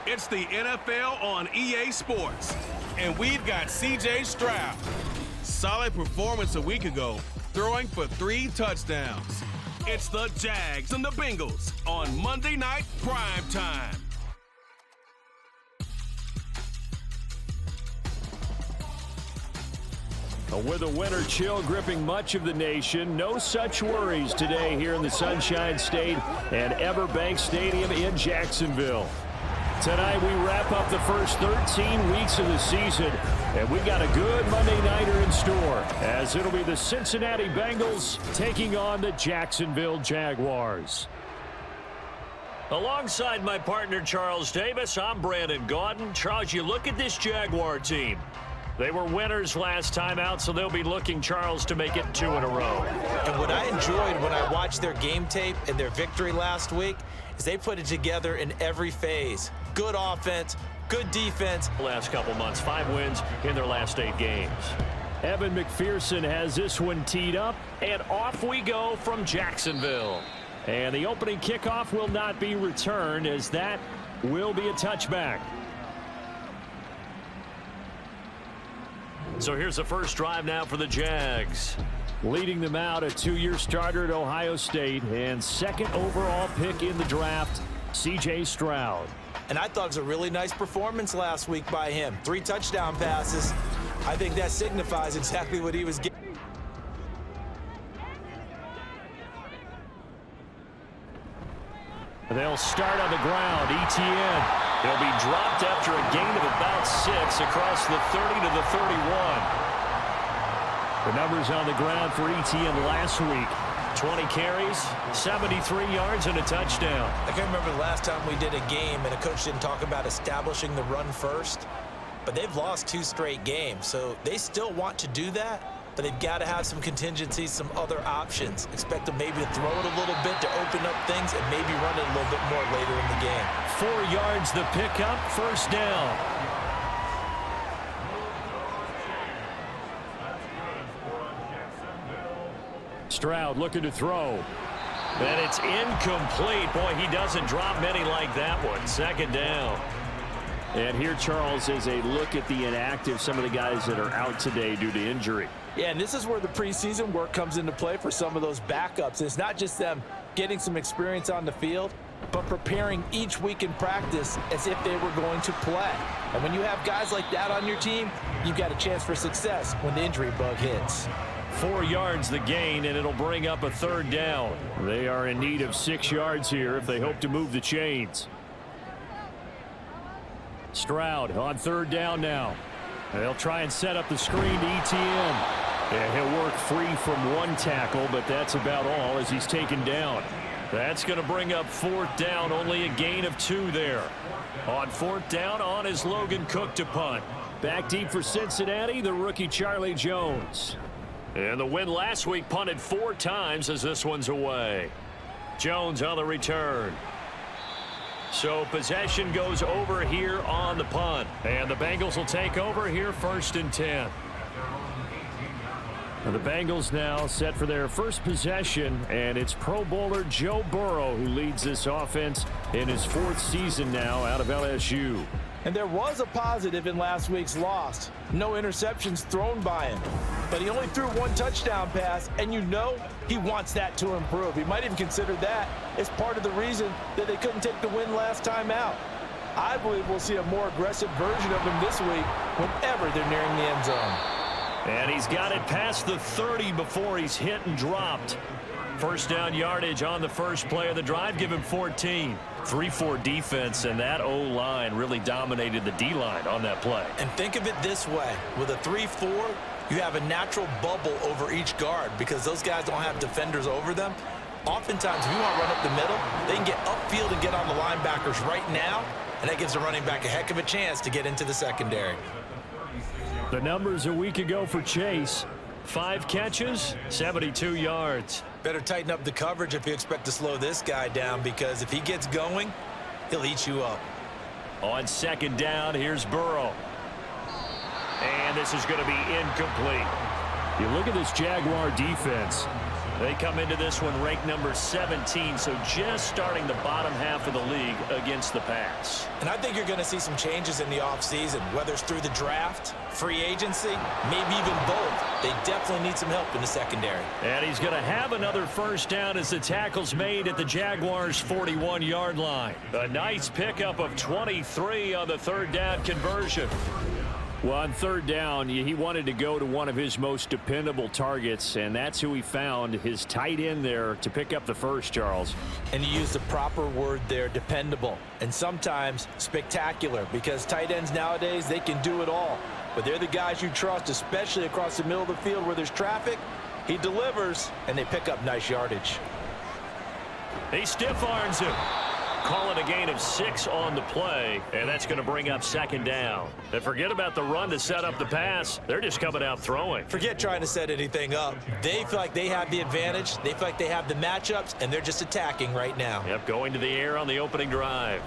It's the NFL on EA Sports, and we've got C.J. Stroud. Solid performance a week ago, throwing for 3 touchdowns. It's the Jags and the Bengals on Monday Night Prime Time. With a winter chill gripping much of the nation, no such worries today here in the Sunshine State and Everbank Stadium in Jacksonville. Tonight we wrap up the first 13 weeks of the season, and we got a good Monday nighter in store, as it'll be the Cincinnati Bengals taking on the Jacksonville Jaguars. Alongside my partner Charles Davis, I'm Brandon Gaudin. Charles, you look at this Jaguar team. They were winners last time out, so they'll be looking, Charles, to make it 2 in a row. And what I enjoyed when I watched their game tape and their victory last week is they put it together in every phase. Good offense, good defense. Last couple months, 5 wins in their last 8 games. Evan McPherson has this one teed up, and off we go from Jacksonville. And the opening kickoff will not be returned, as that will be a touchback. So here's the first drive now for the Jags. Leading them out, a 2-year starter at Ohio State and 2nd overall pick in the draft, C.J. Stroud. And I thought it was a really nice performance last week by him. 3 touchdown passes. I think that signifies exactly what he was getting. They'll start on the ground. Etienne. He'll be dropped after a gain of about 6 across the 30 to the 31. The numbers on the ground for Etienne last week. 20 carries, 73 yards, and a touchdown. I can't remember the last time we did a game and a coach didn't talk about establishing the run first. But they've lost 2 straight games, so they still want to do that. But they've got to have some contingencies, some other options. Expect them maybe to throw it a little bit to open up things and maybe run it a little bit more later in the game. 4 yards the pickup, first down. Stroud looking to throw. And it's incomplete. Boy, he doesn't drop many like that one. 2nd down. And here, Charles, is a look at the inactive, some of the guys that are out today due to injury. Yeah, and this is where the preseason work comes into play for some of those backups. It's not just them getting some experience on the field, but preparing each week in practice as if they were going to play. And when you have guys like that on your team, you've got a chance for success when the injury bug hits. 4 yards the gain, and it'll bring up a 3rd down. They are in need of 6 yards here if they hope to move the chains. Stroud on 3rd down now. They'll try and set up the screen to Etienne. And he'll work free from 1 tackle, but that's about all as he's taken down. That's going to bring up 4th down, only a gain of 2 there. On 4th down, on is Logan Cook to punt. Back deep for Cincinnati, the rookie Charlie Jones. And the win last week punted 4 times as this one's away. Jones on the return. So possession goes over here on the punt. And the Bengals will take over here 1st and 10. And the Bengals now set for their first possession, and it's Pro Bowler Joe Burrow who leads this offense in his 4th season now out of LSU. And there was a positive in last week's loss. No interceptions thrown by him. But he only threw 1 touchdown pass, and you know he wants that to improve. He might even consider that as part of the reason that they couldn't take the win last time out. I believe we'll see a more aggressive version of him this week whenever they're nearing the end zone. And he's got it past the 30 before he's hit and dropped. 1st down yardage on the first play of the drive. Give him 14. 3-4 defense, and that O-line really dominated the D-line on that play. And think of it this way. With a 3-4, you have a natural bubble over each guard because those guys don't have defenders over them. Oftentimes, if you want to run up the middle, they can get upfield and get on the linebackers right now, and that gives the running back a heck of a chance to get into the secondary. The numbers a week ago for Chase. 5 catches, 72 yards. Better tighten up the coverage if you expect to slow this guy down, because if he gets going, he'll eat you up. On 2nd down, here's Burrow. And this is going to be incomplete. You look at this Jaguar defense. They come into this one ranked number 17, so just starting the bottom half of the league against the pass. And I think you're going to see some changes in the offseason, whether it's through the draft, free agency, maybe even both. They definitely need some help in the secondary. And he's going to have another first down as the tackle's made at the Jaguars' 41-yard line. A nice pickup of 23 on the third down conversion. Well, on third down, he wanted to go to one of his most dependable targets, and that's who he found, his tight end there, to pick up the first, Charles. And you used the proper word there, dependable, and sometimes spectacular, because tight ends nowadays, they can do it all. But they're the guys you trust, especially across the middle of the field where there's traffic. He delivers, and they pick up nice yardage. He stiff-arms him. Call it a gain of 6 on the play, and that's going to bring up second down. And forget about the run to set up the pass. They're just coming out throwing. Forget trying to set anything up. They feel like they have the advantage. They feel like they have the matchups, and they're just attacking right now. Yep, going to the air on the opening drive.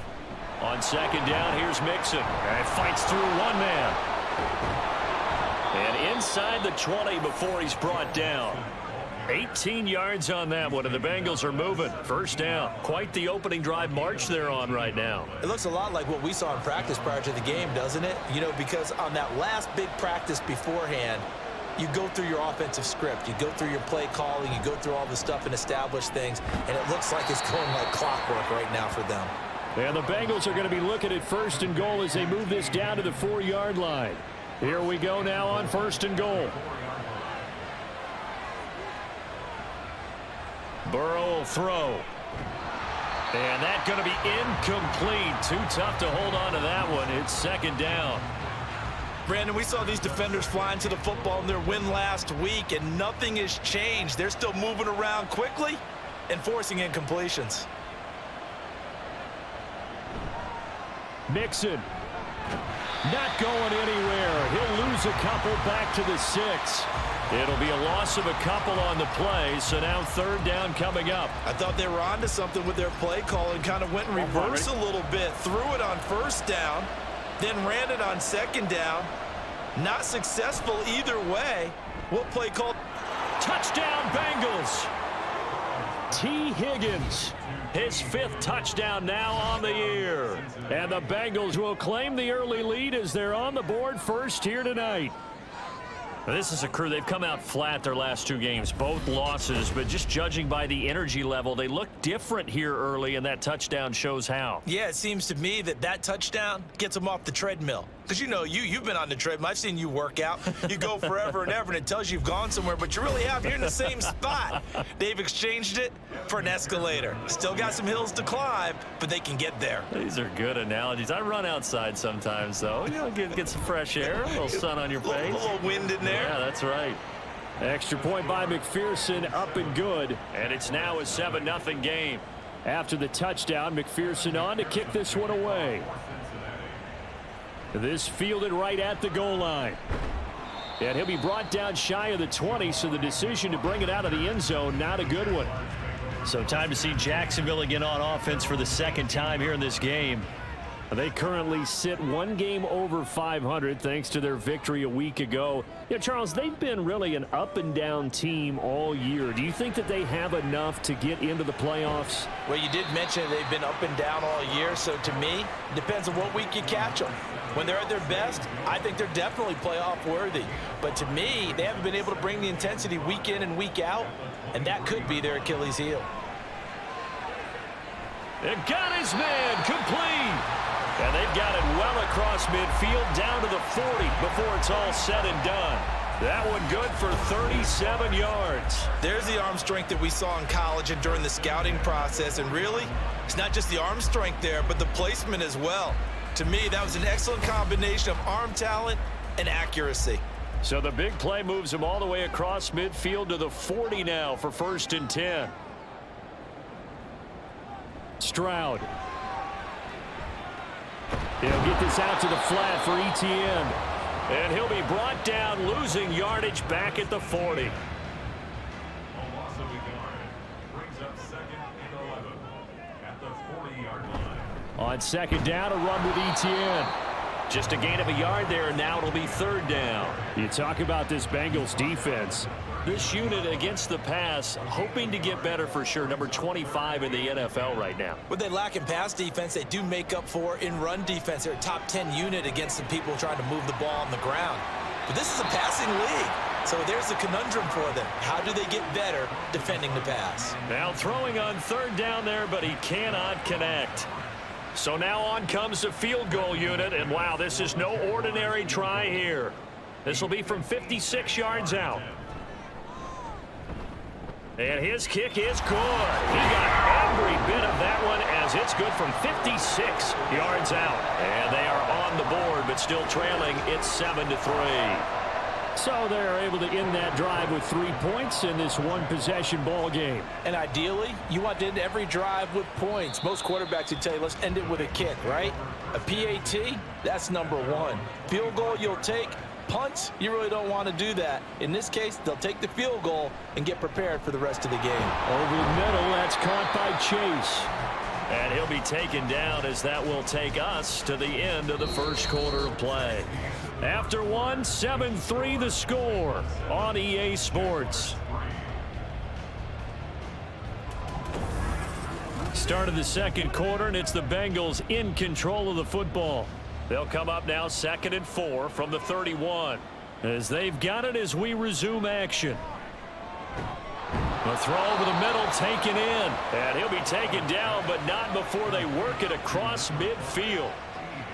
On second down, here's Mixon. And fights through one man. And inside the 20 before he's brought down. 18 yards on that one, and the Bengals are moving. First down. Quite the opening drive march they're on right now. It looks a lot like what we saw in practice prior to the game, doesn't it? You know, because on that last big practice beforehand, you go through your offensive script. You go through your play calling. You go through all the stuff and establish things, and it looks like it's going like clockwork right now for them. And the Bengals are going to be looking at first and goal as they move this down to the 4-yard line. Here we go now on first and goal. Burrow will throw. And that's going to be incomplete. Too tough to hold on to that one. It's second down. Brandon, we saw these defenders flying to the football in their win last week, and nothing has changed. They're still moving around quickly and forcing incompletions. Mixon. Not going anywhere. He'll lose a couple back to the 6. It'll be a loss of a couple on the play, so now third down coming up. I thought they were onto something with their play call and kind of went in reverse a little bit. Threw it on first down, then ran it on second down. Not successful either way. What play call? Touchdown, Bengals. T. Higgins. His 5th touchdown now on the year. And the Bengals will claim the early lead as they're on the board first here tonight. This is a crew. They've come out flat their last 2 games, both losses, but just judging by the energy level, they look different here early, and that touchdown shows how. Yeah, it seems to me that touchdown gets them off the treadmill. Because, you know, you've been on the treadmill. I've seen you work out. You go forever and ever, and it tells you you've gone somewhere, but you really have. You're in the same spot. They've exchanged it for an escalator. Still got some hills to climb, but they can get there. These are good analogies. I run outside sometimes, though. You know, get some fresh air, a little sun on your face. A little wind in there. Yeah, that's right. Extra point by McPherson, up and good. And it's now a 7-0 game. After the touchdown, McPherson on to kick this one away. This fielded right at the goal line. And he'll be brought down shy of the 20, so the decision to bring it out of the end zone, not a good one. So time to see Jacksonville again on offense for the second time here in this game. They currently sit 1 game over 500 thanks to their victory a week ago. Yeah, Charles, they've been really an up-and-down team all year. Do you think that they have enough to get into the playoffs? Well, you did mention they've been up and down all year, so to me, it depends on what week you catch them. When they're at their best, I think they're definitely playoff worthy. But to me, they haven't been able to bring the intensity week in and week out, and that could be their Achilles heel. It got his man complete. And they've got it well across midfield down to the 40 before it's all said and done. That one good for 37 yards. There's the arm strength that we saw in college and during the scouting process. And really, it's not just the arm strength there, but the placement as well. To me, that was an excellent combination of arm talent and accuracy. So the big play moves him all the way across midfield to the 40 now for 1st and 10. Stroud. He'll get this out to the flat for Etienne. And he'll be brought down, losing yardage back at the 40. On second down, a run with Etienne. Just a gain of a yard there, and now it'll be 3rd down. You talk about this Bengals defense. This unit against the pass, hoping to get better for sure. Number 25 in the NFL right now. What they lack in pass defense, they do make up for in run defense. They're a top 10 unit against the people trying to move the ball on the ground. But this is a passing league. So there's a conundrum for them. How do they get better defending the pass? Now throwing on 3rd down there, but he cannot connect. So now on comes the field goal unit, and wow, this is no ordinary try here. This will be from 56 yards out. And his kick is good. He got every bit of that one as it's good from 56 yards out. And they are on the board, but still trailing. It's 7-3. So they're able to end that drive with 3 points in this one-possession ball game. And ideally, you want to end every drive with points. Most quarterbacks would tell you, let's end it with a kick, right? A PAT, that's number 1. Field goal you'll take. Punts, you really don't want to do that. In this case, they'll take the field goal and get prepared for the rest of the game. Over the middle, that's caught by Chase. And he'll be taken down as that will take us to the end of the first quarter of play. After 1, 7-3 the score on EA Sports. Start of the second quarter, and it's the Bengals in control of the football. They'll come up now 2nd and 4 from the 31 as they've got it as we resume action. The throw over the middle taken in, and he'll be taken down, but not before they work it across midfield.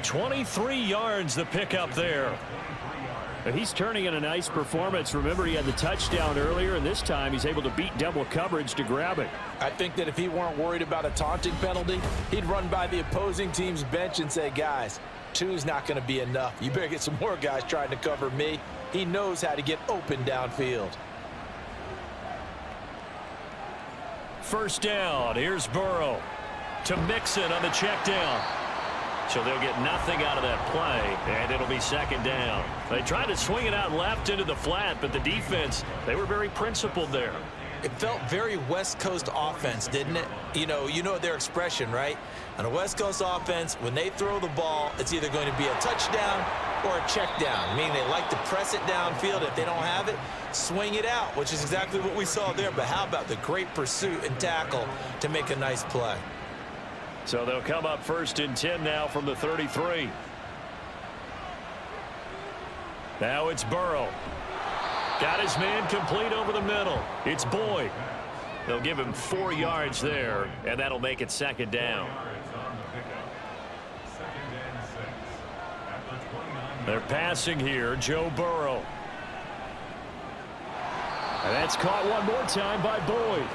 23 yards the pickup there. He's turning in a nice performance. Remember, he had the touchdown earlier, and this time he's able to beat double coverage to grab it. I think that if he weren't worried about a taunting penalty, he'd run by the opposing team's bench and say, guys, 2's not going to be enough. You better get some more guys trying to cover me. He knows how to get open downfield. First down. Here's Burrow to Mixon on the check down. So they'll get nothing out of that play, and it'll be 2nd down. They tried to swing it out left into the flat, but the defense, they were very principled there. It felt very West Coast offense, didn't it? You know their expression, right? On a West Coast offense, when they throw the ball, it's either going to be a touchdown or a check down, meaning they like to press it downfield. If they don't have it, swing it out, which is exactly what we saw there. But how about the great pursuit and tackle to make a nice play? So they'll come up 1st and 10 now from the 33. Now it's Burrow. Got his man complete over the middle. It's Boyd. They'll give him 4 yards there, and that'll make it 2nd down. They're passing here, Joe Burrow. And that's caught one more time by Boyd.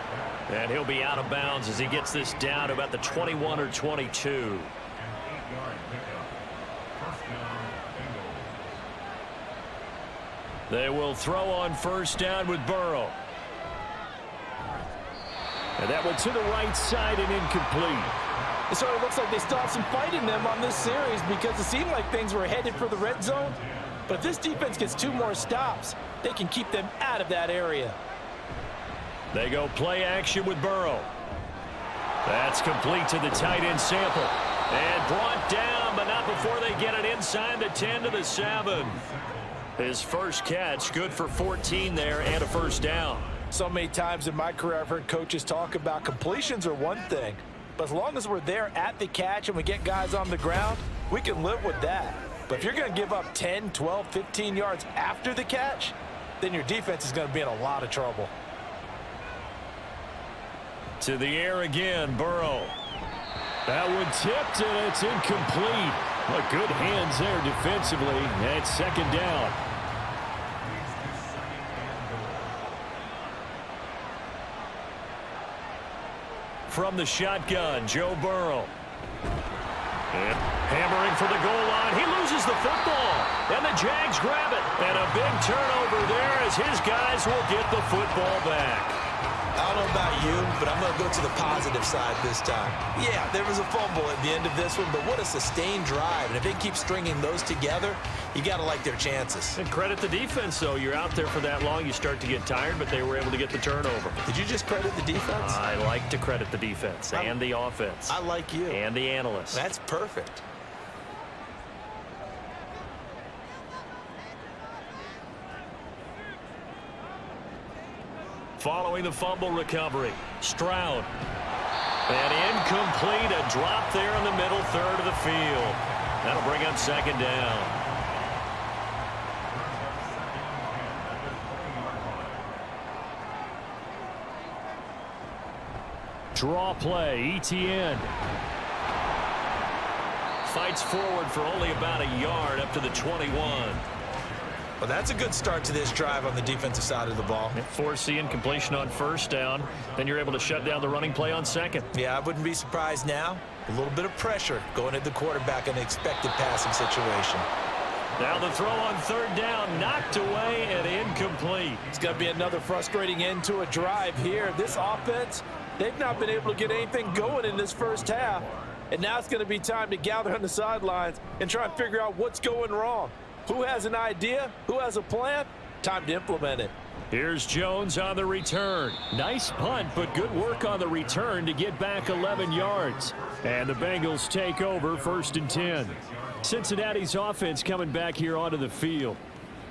And he'll be out of bounds as he gets this down to about the 21 or 22. They will throw on 1st down with Burrow. And that one to the right side and incomplete. It sort of looks like they still have some fight in them on this series because it seemed like things were headed for the red zone. But if this defense gets 2 more stops, they can keep them out of that area. They go play action with Burrow. That's complete to the tight end Sample. And brought down, but not before they get it inside the 10 to the 7. His first catch, good for 14 there and a 1st down. So many times in my career, I've heard coaches talk about completions are one thing. But as long as we're there at the catch and we get guys on the ground, we can live with that. But if you're going to give up 10, 12, 15 yards after the catch, then your defense is going to be in a lot of trouble. To the air again, Burrow. That one tipped, and it's incomplete. Well, good hands there defensively. And it's 2nd down. From the shotgun, Joe Burrow. And hammering for the goal line. He loses the football. And the Jags grab it. And a big turnover there as his guys will get the football back. I don't know about you, but I'm going to go to the positive side this time. Yeah, there was a fumble at the end of this one, but what a sustained drive. And if they keep stringing those together, you got to like their chances. And credit the defense, though. You're out there for that long, you start to get tired, but they were able to get the turnover. Did you just credit the defense? I like to credit the defense and the offense. I like you. And the analysts. That's perfect. following the fumble recovery. Stroud. And incomplete, a drop there in the middle third of the field. That'll bring up second down. Draw play, ETN. Fights forward for only about a yard up to the 21. Well, that's a good start to this drive on the defensive side of the ball. Force the incompletion on first down. Then you're able to shut down the running play on second. Yeah, I wouldn't be surprised now. A little bit of pressure going at the quarterback in an expected passing situation. Now the throw on third down, knocked away and incomplete. It's going to be another frustrating end to a drive here. This offense, they've not been able to get anything going in this first half. And now it's going to be time to gather on the sidelines and try and figure out what's going wrong. Who has an idea? Who has a plan? Time to implement it. Here's Jones on the return. Nice punt, but good work on the return to get back 11 yards. And the Bengals take over 1st and 10. Cincinnati's offense coming back here onto the field.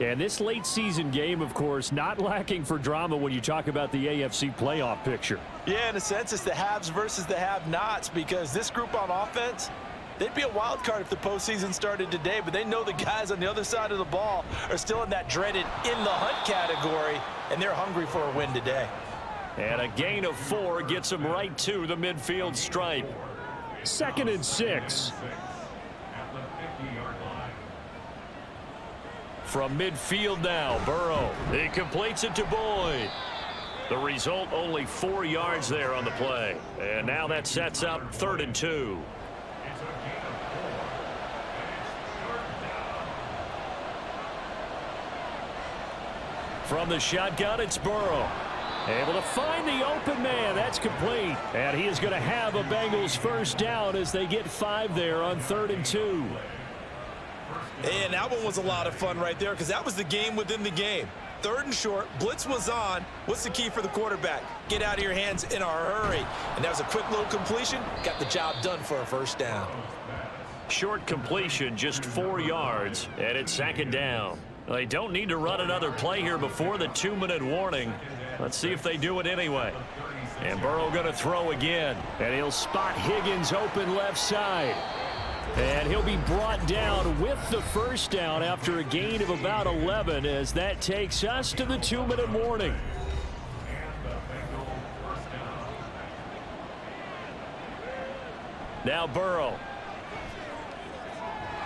And this late season game, of course, not lacking for drama when you talk about the AFC playoff picture. Yeah, in a sense, it's the haves versus the have-nots, because this group on offense, they'd be a wild card if the postseason started today, but they know the guys on the other side of the ball are still in that dreaded in-the-hunt category, and they're hungry for a win today. And a gain of 4 gets them right to the midfield stripe. 2nd and 6. From midfield now, Burrow. He completes it to Boyd. The result, only 4 yards there on the play. And now that sets up 3rd and 2. From the shotgun, it's Burrow. Able to find the open man. That's complete. And he is going to have a Bengals first down as they get 5 there on 3rd and 2. And that one was a lot of fun right there, because that was the game within the game. 3rd and short, blitz was on. What's the key for the quarterback? Get out of your hands in a hurry. And that was a quick little completion. Got the job done for a first down. Short completion, just 4 yards, and it's 2nd down. They don't need to run another play here before the 2-minute warning. Let's see if they do it anyway. And Burrow going to throw again. And he'll spot Higgins open left side. And he'll be brought down with the first down after a gain of about 11, as that takes us to the 2-minute warning. Now Burrow.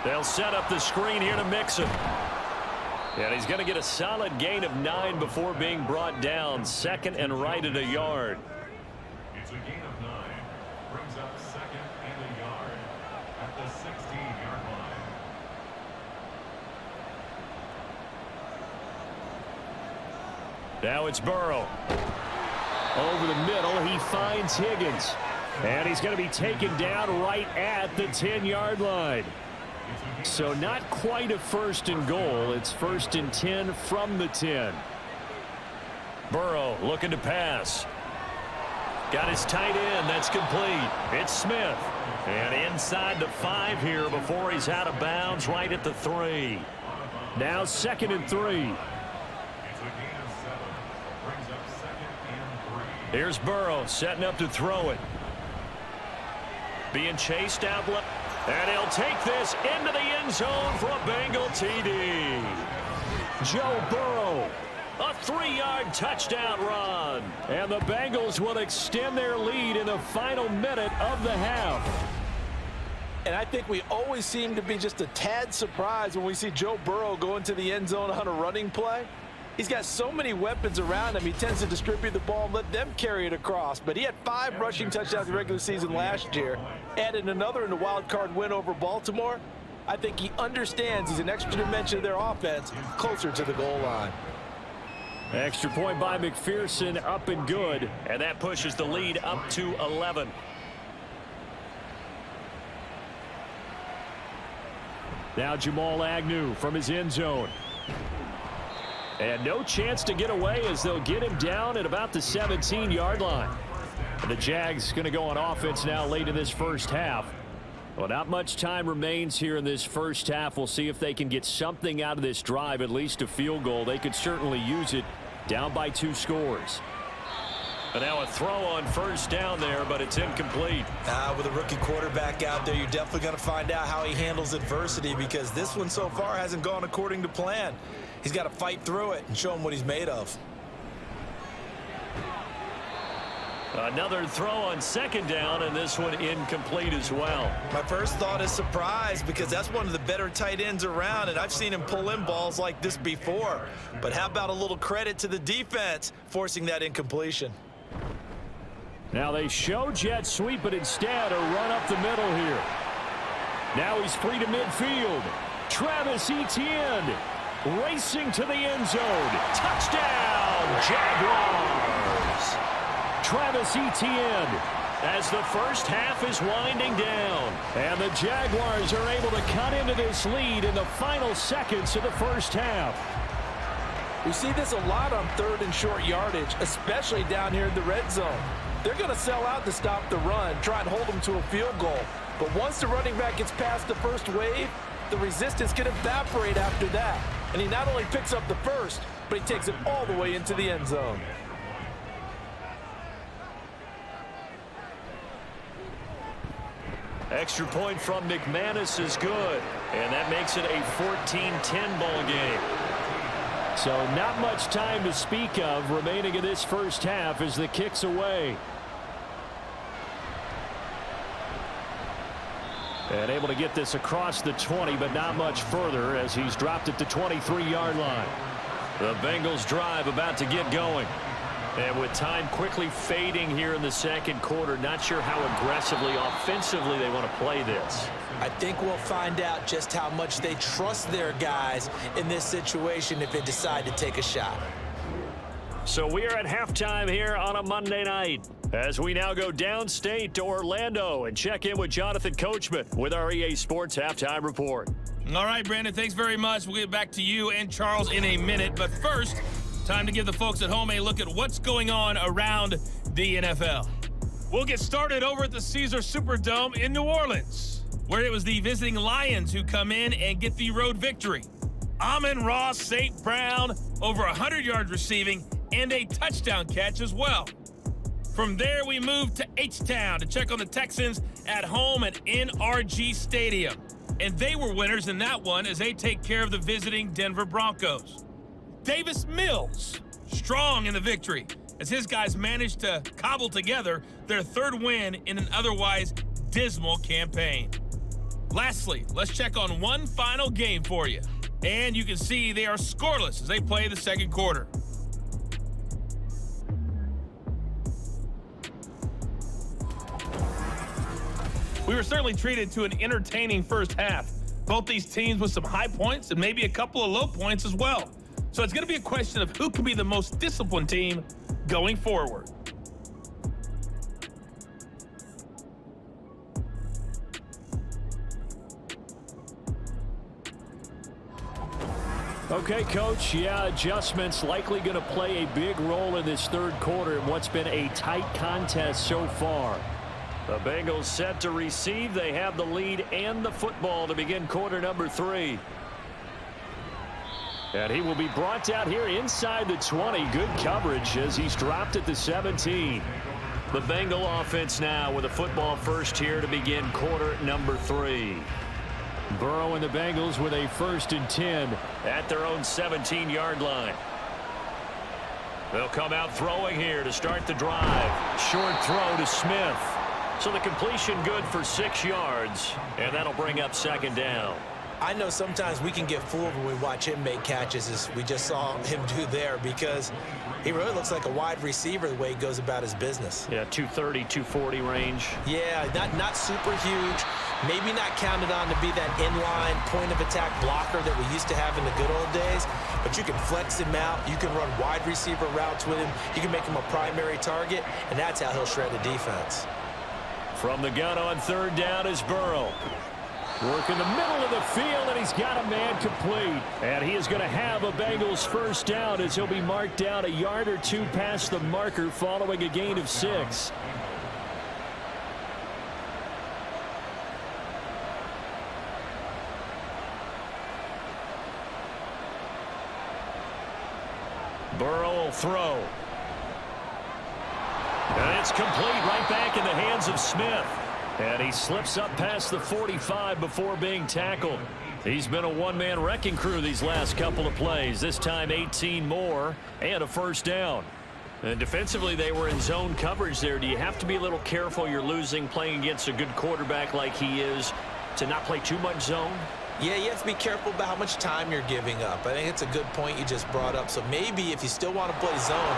They'll set up the screen here to Mixon. And he's going to get a solid gain of 9 before being brought down. 2nd and right at a yard. It's a gain of 9. Brings up 2nd and a yard at the 16-yard line. Now it's Burrow. Over the middle, he finds Higgins. And he's going to be taken down right at the 10-yard line. So not quite a 1st and goal. It's 1st and 10 from the 10. Burrow looking to pass. Got his tight end. That's complete. It's Smith. And inside the 5 here before he's out of bounds right at the 3. Now 2nd and 3. Here's Burrow setting up to throw it. Being chased out left. And he'll take this into the end zone for a Bengal TD. Joe Burrow, a 3-yard touchdown run. And the Bengals will extend their lead in the final minute of the half. And I think we always seem to be just a tad surprised when we see Joe Burrow go into the end zone on a running play. He's got so many weapons around him. He tends to distribute the ball and let them carry it across. But he had 5 rushing touchdowns in the regular season last year. Added another in the wild card win over Baltimore. I think he understands he's an extra dimension of their offense closer to the goal line. Extra point by McPherson, up and good. And that pushes the lead up to 11. Now Jamal Agnew from his end zone. And no chance to get away as they'll get him down at about the 17-yard line. And the Jags going to go on offense now late in this first half. Well, not much time remains here in this first half. We'll see if they can get something out of this drive, at least a field goal. They could certainly use it, down by 2 scores. And now a throw on first down there, but it's incomplete. With a rookie quarterback out there, you're definitely going to find out how he handles adversity, because this one so far hasn't gone according to plan. He's got to fight through it and show him what he's made of. Another throw on second down, and this one incomplete as well. My first thought is surprise, because that's one of the better tight ends around, and I've seen him pull in balls like this before. But how about a little credit to the defense forcing that incompletion? Now they show jet sweep, but instead a run up the middle here. Now he's free to midfield. Travis Etienne racing to the end zone. Touchdown, Jaguars! Travis Etienne as the first half is winding down. And the Jaguars are able to cut into this lead in the final seconds of the first half. We see this a lot on third and short yardage, especially down here in the red zone. They're going to sell out to stop the run, try and hold them to a field goal. But once the running back gets past the first wave, the resistance can evaporate after that. And he not only picks up the first, but he takes it all the way into the end zone. Extra point from McManus is good, and that makes it a 14-10 ball game. So not much time to speak of remaining in this first half as the kick's away. And able to get this across the 20, but not much further as he's dropped at the 23-yard line. The Bengals drive about to get going. And with time quickly fading here in the second quarter, not sure how aggressively, offensively they want to play this. I think we'll find out just how much they trust their guys in this situation if they decide to take a shot. So we are at halftime here on a Monday night, as we now go downstate to Orlando and check in with Jonathan Coachman with our EA Sports Halftime Report. All right, Brandon, thanks very much. We'll get back to you and Charles in a minute. But first, time to give the folks at home a look at what's going on around the NFL. We'll get started over at the Caesar Superdome in New Orleans, where it was the visiting Lions who come in and get the road victory. Amon-Ra St. Brown, over 100 yards receiving, and a touchdown catch as well. From there, we move to H-Town to check on the Texans at home at NRG Stadium. And they were winners in that one as they take care of the visiting Denver Broncos. Davis Mills, strong in the victory, as his guys managed to cobble together their third win in an otherwise dismal campaign. Lastly, let's check on one final game for you. And you can see they are scoreless as they play the second quarter. We were certainly treated to an entertaining first half. Both these teams with some high points and maybe a couple of low points as well. So it's going to be a question of who can be the most disciplined team going forward. Okay, Coach, yeah, adjustments likely going to play a big role in this third quarter in what's been a tight contest so far. The Bengals set to receive. They have the lead and the football to begin quarter number 3. And he will be brought down here inside the 20. Good coverage as he's dropped at the 17. The Bengal offense now with a football first here to begin quarter number 3. Burrow and the Bengals with a 1st and 10 at their own 17-yard line. They'll come out throwing here to start the drive. Short throw to Smith. So the completion good for 6 yards, and that'll bring up second down. I know sometimes we can get fooled when we watch him make catches, as we just saw him do there, because he really looks like a wide receiver the way he goes about his business. Yeah, 230, 240 range. Yeah, not super huge. Maybe not counted on to be that inline point-of-attack blocker that we used to have in the good old days, but you can flex him out. You can run wide receiver routes with him. You can make him a primary target, and that's how he'll shred the defense. From the gun on third down is Burrow. Working the middle of the field, and he's got a man complete. And he is going to have a Bengals first down as he'll be marked down a yard or two past the marker following a gain of 6. Burrow will throw. And it's complete right back in the hands of Smith. And he slips up past the 45 before being tackled. He's been a one-man wrecking crew these last couple of plays. This time 18 more and a first down. And defensively, they were in zone coverage there. Do you have to be a little careful? You're losing playing against a good quarterback like he is to not play too much zone? Yeah, you have to be careful about how much time you're giving up. I think it's a good point you just brought up. So maybe if you still want to play zone.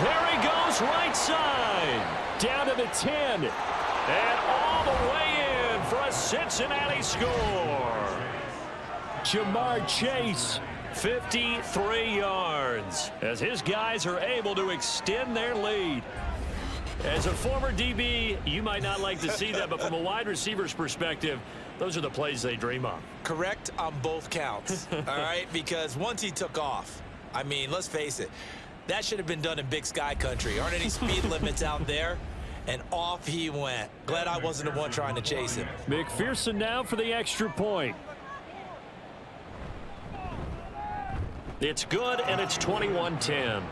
There he goes, right side. Down to the 10. And all the way in for a Cincinnati score. Jamar Chase, 53 yards, as his guys are able to extend their lead. As a former DB, you might not like to see that, but from a wide receiver's perspective, those are the plays they dream of. Correct on both counts, all right? Because once he took off, I mean, let's face it, that should have been done in Big Sky country. Aren't any speed limits out there? And off he went. Glad I wasn't the one trying to chase him. McPherson now for the extra point. It's good, and it's 21-10.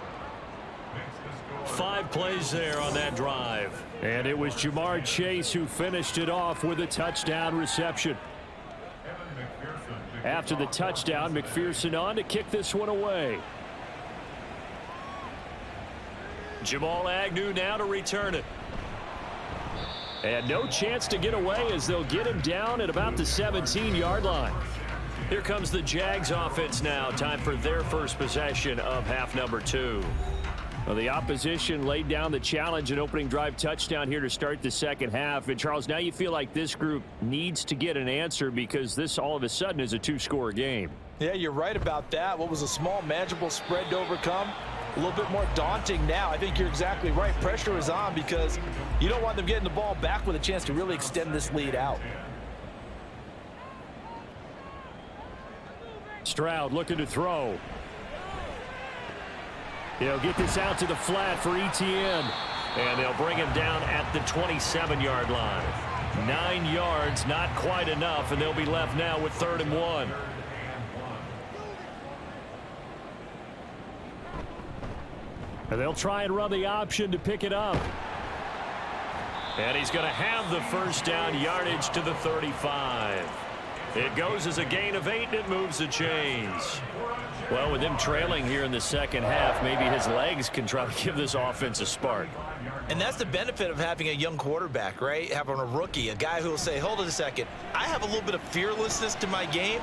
5 plays there on that drive. And it was Jamar Chase who finished it off with a touchdown reception. After the touchdown, McPherson on to kick this one away. Jamal Agnew now to return it. And no chance to get away as they'll get him down at about the 17-yard line. Here comes the Jags offense now. Time for their first possession of half number 2. Well, the opposition laid down the challenge, an opening drive touchdown here to start the second half. And, Charles, now you feel like this group needs to get an answer because this all of a sudden is a 2-score game. Yeah, you're right about that. What was a small, manageable spread to overcome? A little bit more daunting now. I think you're exactly right. Pressure is on because you don't want them getting the ball back with a chance to really extend this lead out. Stroud looking to throw. He'll get this out to the flat for Etienne. And they'll bring him down at the 27-yard line. 9 yards, not quite enough, and they'll be left now with 3rd and 1. And they'll try and run the option to pick it up. And he's going to have the first down, yardage to the 35. It goes as a gain of 8, and it moves the chains. Well, with him trailing here in the second half, maybe his legs can try to give this offense a spark. And that's the benefit of having a young quarterback, right? Having a rookie, a guy who will say, hold it a second, I have a little bit of fearlessness to my game.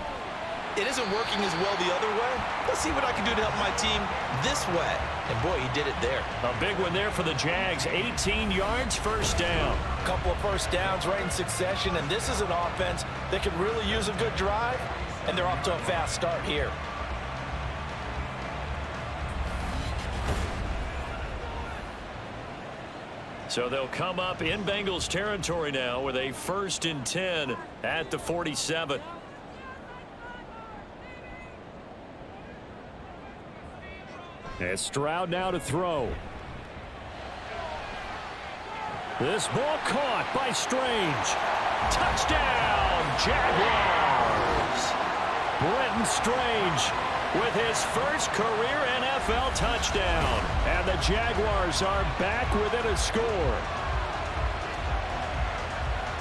It isn't working as well the other way. Let's see what I can do to help my team this way. And, boy, he did it there. A big one there for the Jags. 18 yards, first down. A couple of first downs right in succession, and this is an offense that could really use a good drive, and they're off to a fast start here. So they'll come up in Bengals territory now with a 1st and 10 at the 47. And Stroud now to throw. This ball caught by Strange. Touchdown, Jaguars. Brenton Strange with his first career NFL touchdown. And the Jaguars are back within a score.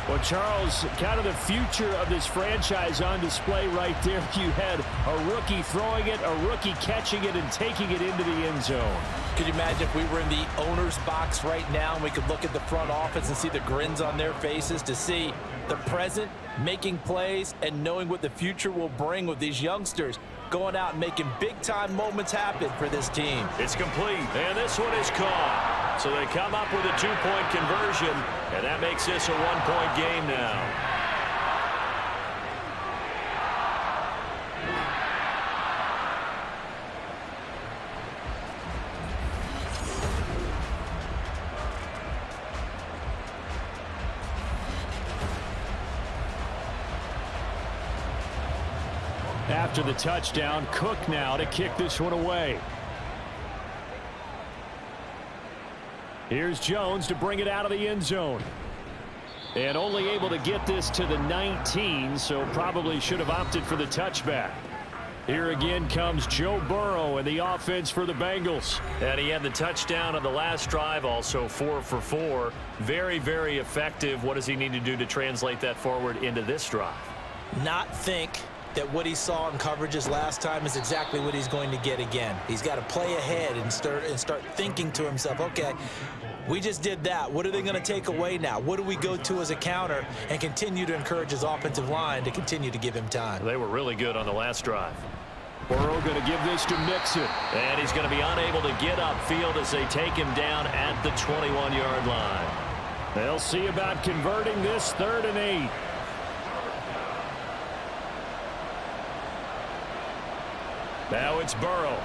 Well, Charles, kind of the future of this franchise on display right there. You had a rookie throwing it, a rookie catching it, and taking it into the end zone. Could you imagine if we were in the owner's box right now and we could look at the front office and see the grins on their faces to see the present making plays and knowing what the future will bring with these youngsters going out and making big-time moments happen for this team. It's complete, and this one is caught. So they come up with a 2-point conversion, and that makes this a 1-point game now. After the touchdown, Cook now to kick this one away. Here's Jones to bring it out of the end zone. And only able to get this to the 19, so probably should have opted for the touchback. Here again comes Joe Burrow and the offense for the Bengals. And he had the touchdown on the last drive, also 4 for 4. Very, very effective. What does he need to do to translate that forward into this drive? Not think that what he saw in coverages last time is exactly what he's going to get again. He's got to play ahead and start thinking to himself, okay, we just did that. What are they going to take away now? What do we go to as a counter? And continue to encourage his offensive line to continue to give him time. They were really good on the last drive. Burrow going to give this to Mixon. And he's going to be unable to get upfield as they take him down at the 21-yard line. They'll see about converting this 3rd and 8. Now it's Burrow.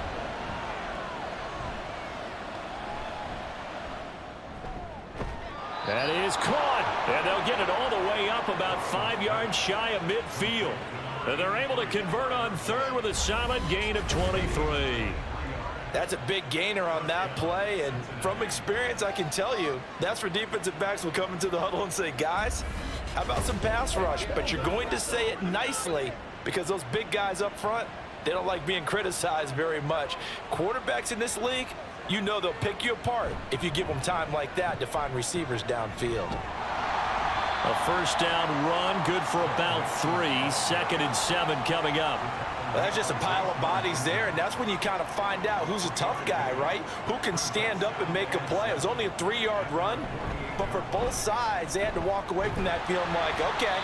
That is caught, and they'll get it all the way up about 5 yards shy of midfield. And they're able to convert on 3rd with a solid gain of 23. That's a big gainer on that play, and from experience, I can tell you, that's where defensive backs will come into the huddle and say, guys, how about some pass rush? But you're going to say it nicely because those big guys up front, they don't like being criticized very much. Quarterbacks in this league, you know they'll pick you apart if you give them time like that to find receivers downfield. A first down run, good for about 3. 2nd and 7 coming up. Well, that's just a pile of bodies there, and that's when you kind of find out who's a tough guy, right? Who can stand up and make a play. It was only a 3-yard run, but for both sides, they had to walk away from that feeling like, okay,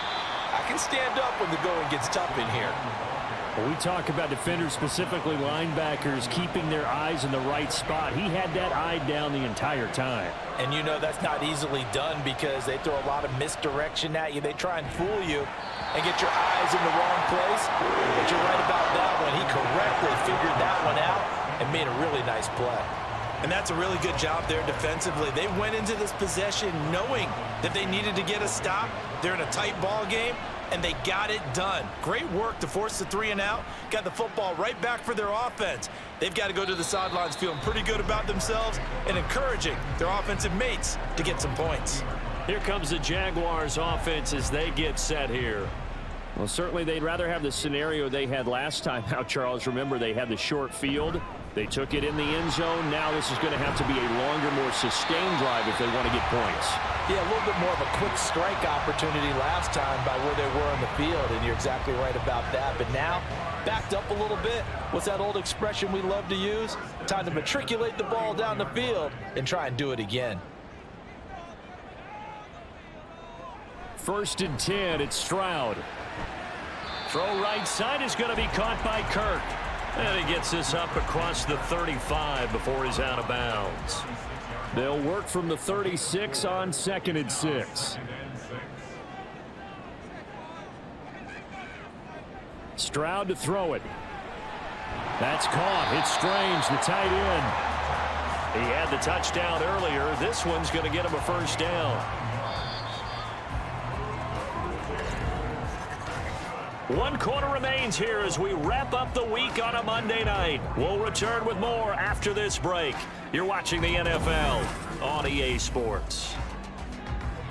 I can stand up when the going gets tough in here. When we talk about defenders, specifically linebackers, keeping their eyes in the right spot, he had that eye down the entire time. And you know that's not easily done because they throw a lot of misdirection at you. They try and fool you and get your eyes in the wrong place. But you're right about that one. He correctly figured that one out and made a really nice play. And that's a really good job there defensively. They went into this possession knowing that they needed to get a stop. They're in a tight ball game, and they got it done. Great work to force the 3 and out. Got the football right back for their offense. They've got to go to the sidelines feeling pretty good about themselves and encouraging their offensive mates to get some points. Here comes the Jaguars offense as they get set here. Well, certainly they'd rather have the scenario they had last time out, Charles. Remember, they had the short field. They took it in the end zone. Now this is going to have to be a longer, more sustained drive if they want to get points. Yeah, a little bit more of a quick strike opportunity last time by where they were on the field, and you're exactly right about that. But now, backed up a little bit. What's that old expression we love to use? Time to matriculate the ball down the field and try and do it again. 1st and 10, it's Stroud. Throw right side is going to be caught by Kirk. And he gets this up across the 35 before he's out of bounds. They'll work from the 36 on 2nd and 6. Stroud to throw it. That's caught. It's Strange, the tight end. He had the touchdown earlier. This one's going to get him a first down. 1 quarter remains here as we wrap up the week on a Monday night. We'll return with more after this break. You're watching the NFL on EA Sports.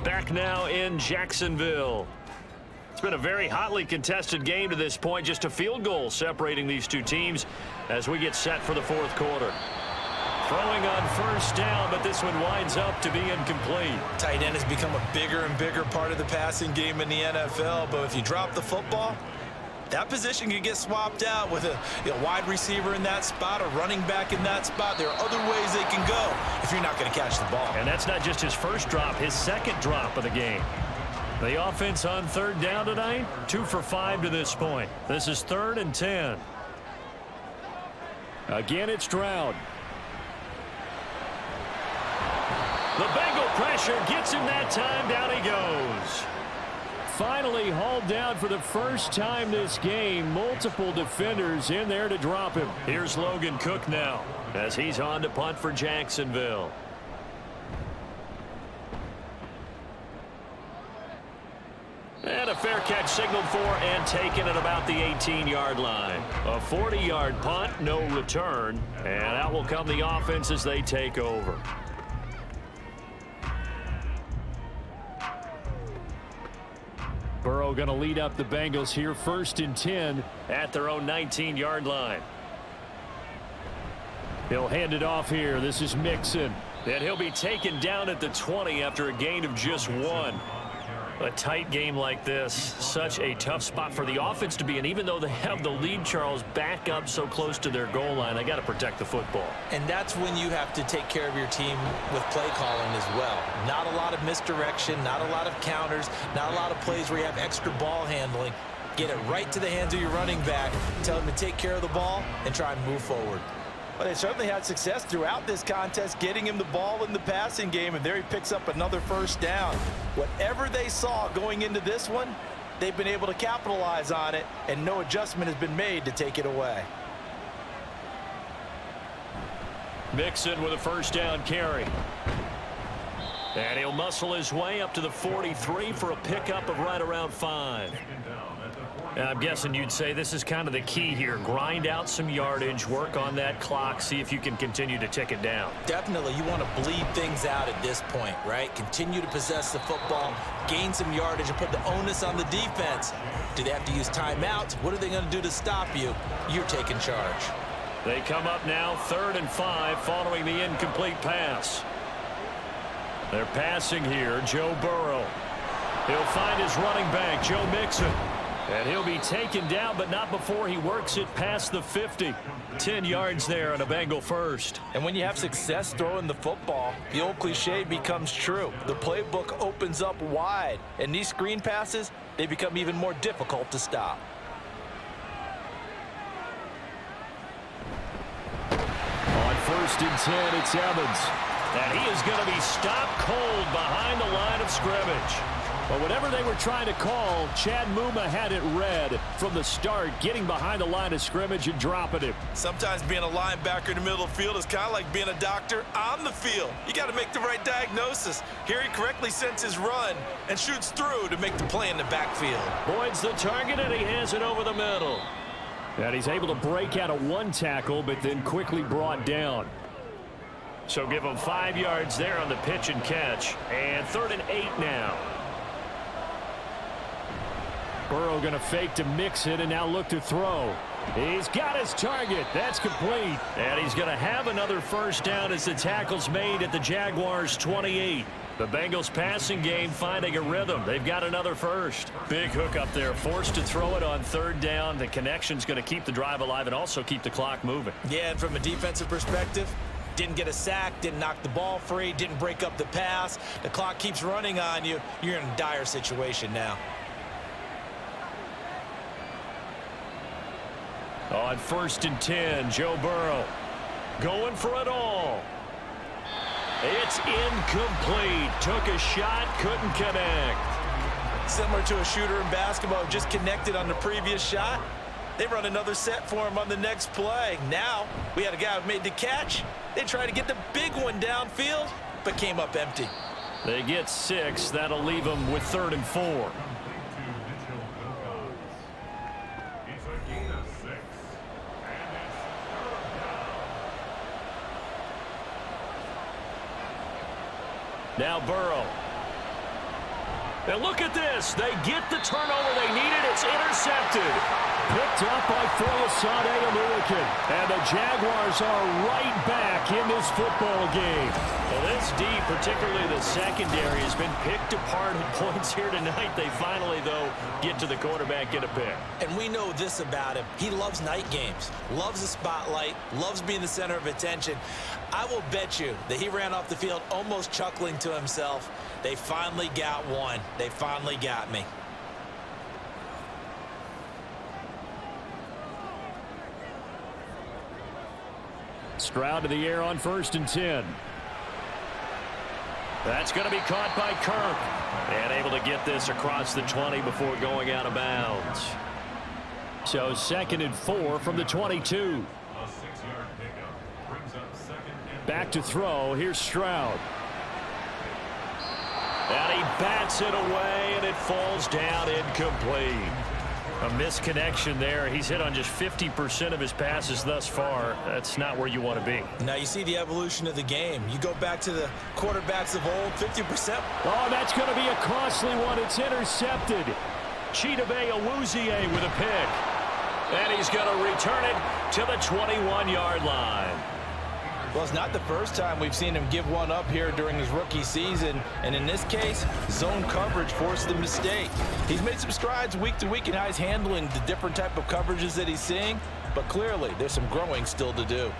Back now in Jacksonville. It's been a very hotly contested game to this point. Just a field goal separating these two teams as we get set for the 4th quarter. Throwing on first down, but this one winds up to be incomplete. Tight end has become a bigger and bigger part of the passing game in the NFL, but if you drop the football, that position can get swapped out with a wide receiver in that spot, a running back in that spot. There are other ways they can go if you're not going to catch the ball. And that's not just his first drop, his 2nd drop of the game. The offense on 3rd down tonight, 2 for 5 to this point. This is 3rd and 10. Again, it's Stroud. The Bengal pressure gets him that time. Down he goes. Finally hauled down for the first time this game. Multiple defenders in there to drop him. Here's Logan Cook now as he's on to punt for Jacksonville. And a fair catch signaled for and taken at about the 18-yard line. A 40-yard punt, no return. And out will come the offense as they take over. Burrow Burrow going to lead up the Bengals here, 1st and 10 at their own 19-yard line. He'll hand it off here. This is Mixon. And he'll be taken down at the 20 after a gain of just 1. A tight game like this, such a tough spot for the offense to be in. Even though they have the lead, Charles, back up so close to their goal line, they got to protect the football. And that's when you have to take care of your team with play calling as well. Not a lot of misdirection, not a lot of counters, not a lot of plays where you have extra ball handling. Get it right to the hands of your running back, tell him to take care of the ball, and try and move forward. Well, they certainly had success throughout this contest, getting him the ball in the passing game, and there he picks up another 1st down. Whatever they saw going into this one, they've been able to capitalize on it, and no adjustment has been made to take it away. Mixon with a 1st down carry. And he'll muscle his way up to the 43 for a pickup of right around 5. And I'm guessing you'd say this is kind of the key here. Grind out some yardage, work on that clock, see if you can continue to tick it down. Definitely, you want to bleed things out at this point, right? Continue to possess the football, gain some yardage, and put the onus on the defense. Do they have to use timeouts? What are they going to do to stop you? You're taking charge. They come up now 3rd and 5 following the incomplete pass. They're passing here, Joe Burrow. He'll find his running back, Joe Mixon. And he'll be taken down, but not before he works it past the 50. 10 yards there on a Bengal 1st. And when you have success throwing the football, the old cliche becomes true. The playbook opens up wide, and these screen passes, they become even more difficult to stop. On 1st and 10, it's Evans. And he is going to be stopped cold behind the line of scrimmage. But whatever they were trying to call, Chad Muma had it read from the start, getting behind the line of scrimmage and dropping him. Sometimes being a linebacker in the middle of the field is kind of like being a doctor on the field. You got to make the right diagnosis. Here he correctly sends his run and shoots through to make the play in the backfield. Boyd's the target, and he has it over the middle. And he's able to break out of 1 tackle, but then quickly brought down. So give him 5 yards there on the pitch and catch. And 3rd and 8 now. Burrow going to fake to Mixon and now look to throw. He's got his target. That's complete. And he's going to have another 1st down as the tackle's made at the Jaguars 28. The Bengals passing game finding a rhythm. They've got another 1st. Big hook up there. Forced to throw it on 3rd down. The connection's going to keep the drive alive and also keep the clock moving. Yeah, and from a defensive perspective, didn't get a sack, didn't knock the ball free, didn't break up the pass. The clock keeps running on you. You're in a dire situation now. On 1st and 10, Joe Burrow going for it all. It's incomplete. Took a shot, couldn't connect. Similar to a shooter in basketball, just connected on the previous shot. They run another set for him on the next play. Now, we had a guy who made the catch. They tried to get the big one downfield, but came up empty. They get 6. That'll leave them with 3rd and 4. Now Burrow. And look at this. They get the turnover they needed. It's intercepted. Picked up by Foyesade American. And the Jaguars are right back in this football game. Well, this D, particularly the secondary, has been picked apart at points here tonight. They finally, though, get to the quarterback, get a pick. And we know this about him. He loves night games, loves the spotlight, loves being the center of attention. I will bet you that he ran off the field almost chuckling to himself. They finally got one. They finally got me. Stroud to the air on 1st and 10. That's going to be caught by Kirk. And able to get this across the 20 before going out of bounds. So 2nd and 4 from the 22. A 6-yard pickup brings up 2nd and Back to throw. Here's Stroud. And he bats it away, and it falls down incomplete. A misconnection there. He's hit on just 50% of his passes thus far. That's not where you want to be. Now you see the evolution of the game. You go back to the quarterbacks of old, 50%. Oh, that's going to be a costly one. It's intercepted. Chidobe with a pick. And he's going to return it to the 21-yard line. Well, it's not the first time we've seen him give one up here during his rookie season. And in this case, zone coverage forced the mistake. He's made some strides week to week in how he's handling the different type of coverages that he's seeing. But clearly, there's some growing still to do.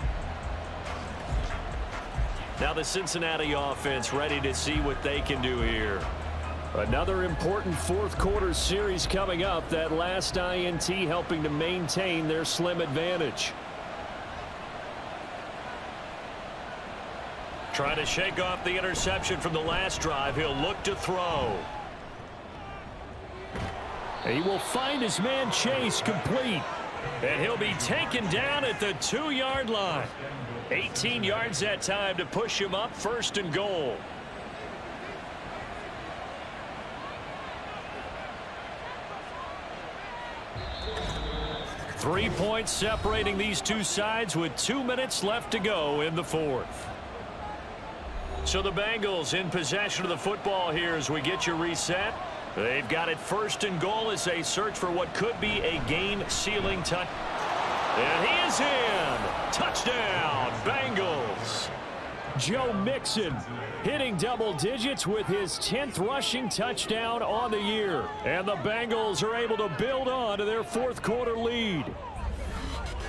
Now the Cincinnati offense ready to see what they can do here. Another important fourth quarter series coming up. That last INT helping to maintain their slim advantage. Trying to shake off the interception from the last drive. He'll look to throw. He will find his man Chase complete. And he'll be taken down at the 2-yard line. 18 yards that time to push him up, 1st and goal. Three points separating these two sides with 2 minutes left to go in the fourth. So the Bengals in possession of the football here as we get you reset. They've got it 1st and goal as they search for what could be a game-sealing touch. And he is in. Touchdown, Bengals. Joe Mixon hitting double digits with his 10th rushing touchdown on the year. And the Bengals are able to build on to their fourth quarter lead.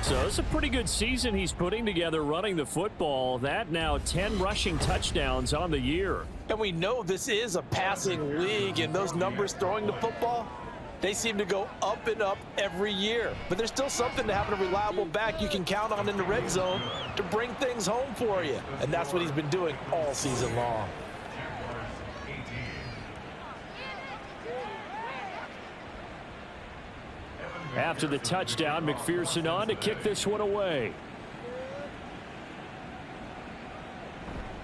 So it's a pretty good season he's putting together running the football. That now 10 rushing touchdowns on the year. And we know this is a passing league, and those numbers throwing the football, they seem to go up and up every year. But there's still something to having a reliable back you can count on in the red zone to bring things home for you. And that's what he's been doing all season long. After the touchdown, McPherson on to kick this one away.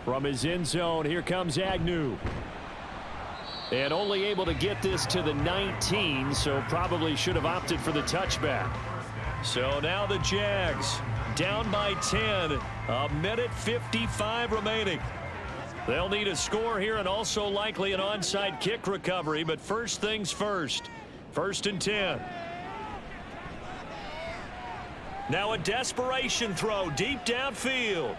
From his end zone, here comes Agnew. And only able to get this to the 19, so probably should have opted for the touchback. So now the Jags down by 10, a minute 55 remaining. They'll need a score here and also likely an onside kick recovery, but first things first. 1st and 10. Now a desperation throw deep downfield.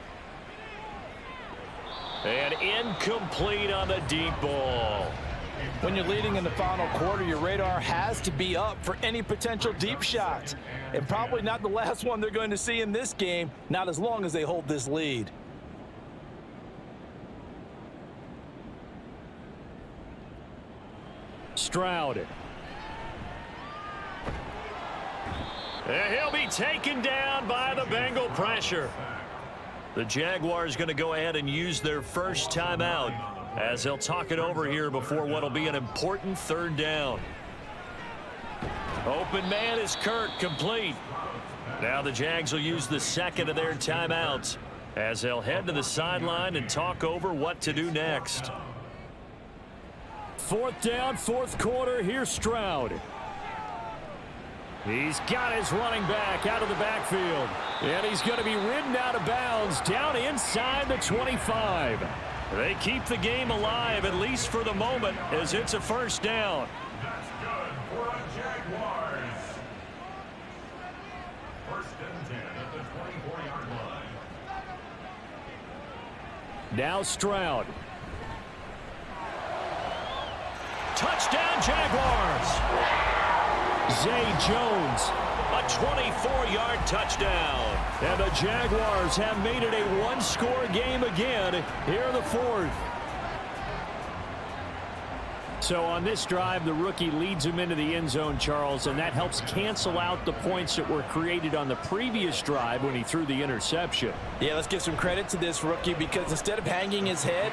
And incomplete on the deep ball. When you're leading in the final quarter, your radar has to be up for any potential deep shots. And probably not the last one they're going to see in this game, not as long as they hold this lead. Stroud. And he'll be taken down by the Bengal pressure. The Jaguars going to go ahead and use their first timeout as they'll talk it over here before what will be an important 3rd down. Open man is Kirk, complete. Now the Jags will use the 2nd of their timeouts as they'll head to the sideline and talk over what to do next. 4th down, 4th quarter. Here's Stroud. He's got his running back out of the backfield. And he's going to be ridden out of bounds down inside the 25. They keep the game alive, at least for the moment, as it's a 1st down. That's good for the Jaguars. 1st and 10 at the 24-yard line. Now Stroud. Touchdown, Jaguars. Zay Jones. A 24-yard touchdown. And the Jaguars have made it a one-score game again here in the 4th. So on this drive, the rookie leads him into the end zone, Charles, and that helps cancel out the points that were created on the previous drive when he threw the interception. Yeah, let's give some credit to this rookie because instead of hanging his head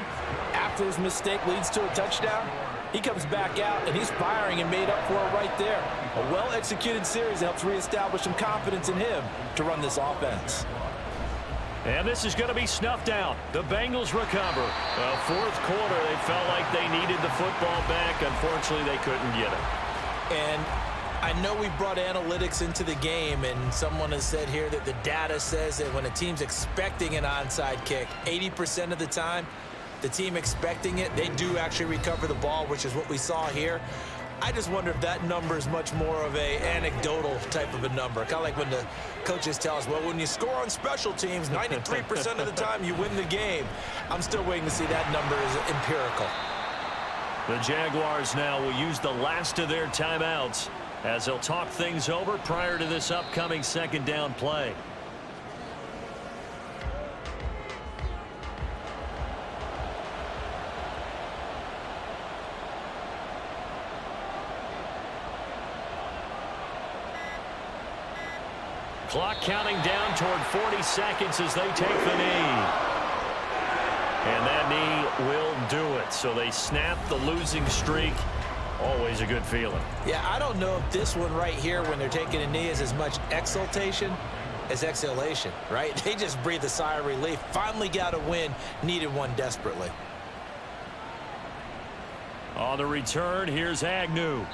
after his mistake leads to a touchdown, he comes back out and he's firing and made up for it right there. A well-executed series helps reestablish some confidence in him to run this offense. And this is going to be snuffed out. The Bengals recover. 4th quarter, they felt like they needed the football back. Unfortunately, they couldn't get it. And I know we brought analytics into the game, and someone has said here that the data says that when a team's expecting an onside kick, 80% of the time, the team expecting it, they do actually recover the ball, which is what we saw here. I just wonder if that number is much more of a anecdotal type of a number. Kind of like when the coaches tell us, well, when you score on special teams, 93% of the time you win the game. I'm still waiting to see that number is empirical. The Jaguars now will use the last of their timeouts as they'll talk things over prior to this upcoming second down play. Clock counting down toward 40 seconds as they take the knee. And that knee will do it. So they snap the losing streak. Always a good feeling. Yeah, I don't know if this one right here when they're taking a knee is as much exultation as exhalation, right? They just breathe a sigh of relief. Finally got a win, needed one desperately. On the return, here's Agnew.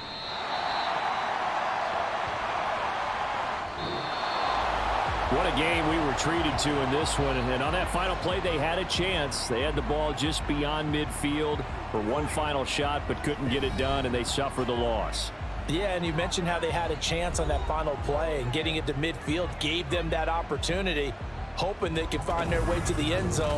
What a game we were treated to in this one. And on that final play, they had a chance. They had the ball just beyond midfield for one final shot, but couldn't get it done, and they suffered the loss. Yeah, and you mentioned how they had a chance on that final play, and getting it to midfield gave them that opportunity, hoping they could find their way to the end zone.